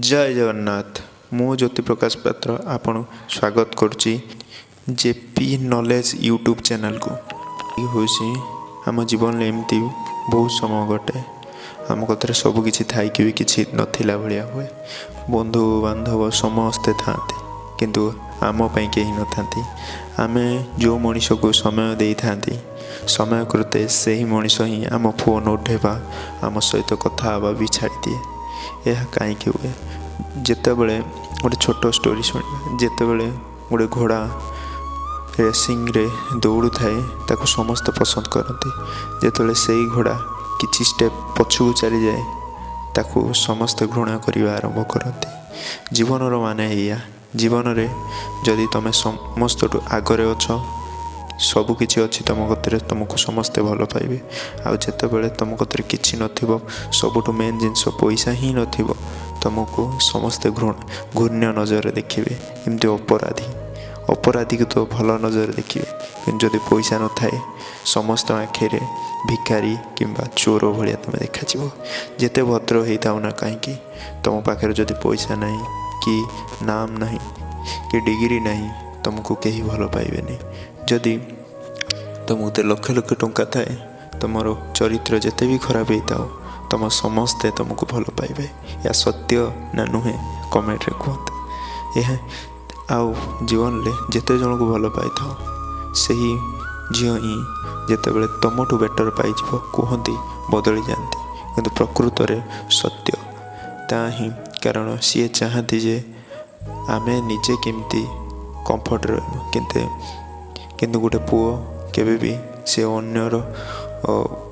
जय जगन्नाथ। मु ज्योति प्रकाश पात्र आपण स्वागत करुच्ची जेपी नॉलेज यूट्यूब चैनल को। हूँ आम जीवन में एमती बहुत समय गटे आम कथर सबकि थी भी किसी नाला भाया हुए। बंधु बांधव समस्ते था किंतु आमपाई कहीं न था। आम जो मनीष को समय दे था समय करते से ही मनीष ही आम फोन उठेबा आम सहित कथा भी छाड़ी दिए। यह कहीं हुए जिते बड़े गोटे छोट स्टोरी शुणा जिते बड़े गोटे घोड़ा रेसिंग रे दौड़ू थाए ताको समस्त पसंद करते। जिते से ही घोड़ा किसी स्टेप पछू चली जाए ताको समस्त घृणा करने आरंभ करते। जीवन माने या जीवन रे जदि तुम समस्त आगरे अछ सबकि अच्छी तुम कतरे तुमको समस्ते भल पाइबे। आते बड़े तुम कतरे किसी नथिबो सबुठ मेन जिनस पैसा ही नथिबो तुमको समस्ते घूर्ण्य नजर देखिए। एमती अपराधी को तो भल नजर देखिए कि जदि पैसा न थाए समस्त आखिरे भिखारी किंबा चोर भाया तुम देखा। जिते भद्र होता ना कहीं तुम पाखे जदि पैसा नहीं कि नाम नहीं कि डिग्री नहीं तुमको कहीं भल पाइबेनी। जदि तुमको लक्ष लक्ष टंका थाए तुमर चरित्र जिते भी खराब होता हो तुम समस्ते तुमको भल पाइबे। या सत्य ना नुहे कमेंट रे कहते। यह आउ जीवन में जिते जन को भल पाई था से ही झील ही जिते बड़े तुमठू बेटर पाई कहती बदली जाती किंतु प्रकृत में सत्य ताही कारण सी चाहती जे आमे निजे केमती कंफर्ट किंतु गोटे पुओ केबे भी सी अन्यर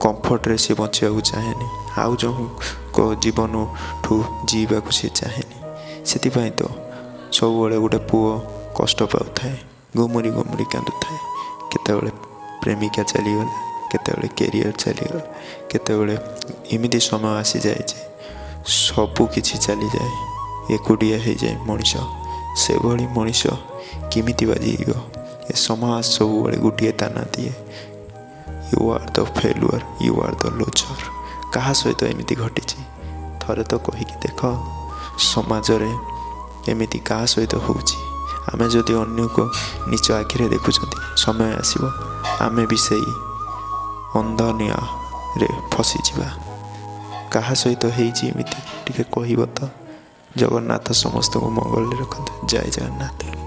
कंफर्ट रे सी बचा चाहे आउ जो जीवन ठू जीवा सी चाहे से तो सब बड़े गोटे पुओ कष्ट पाए गुमुरी गुमुरी कांदु थाए। केतबेले प्रेमिका चलीगला केतबेले कैरियर चलीगला केतबेले एमती समय आसी जाए सबू किछि चली जाए एकुटिया हो जाए मनीष से भली मनीष किमिति बाजीब। ए समाज सब बड़े गोटे ताना दिए you are the failure you are the loser. कहा सहित एमती घटी थरे तो कहीकि देख समाज रे एमती क्या सहित होमें जदि अन्य को नीच आखिरे देखुं समय आसो आमे भी से अंधनिया रे फसीजा। क्या सहित होमती टे कह तो। जगन्नाथ समस्त को मंगल रखते। जय जगन्नाथ।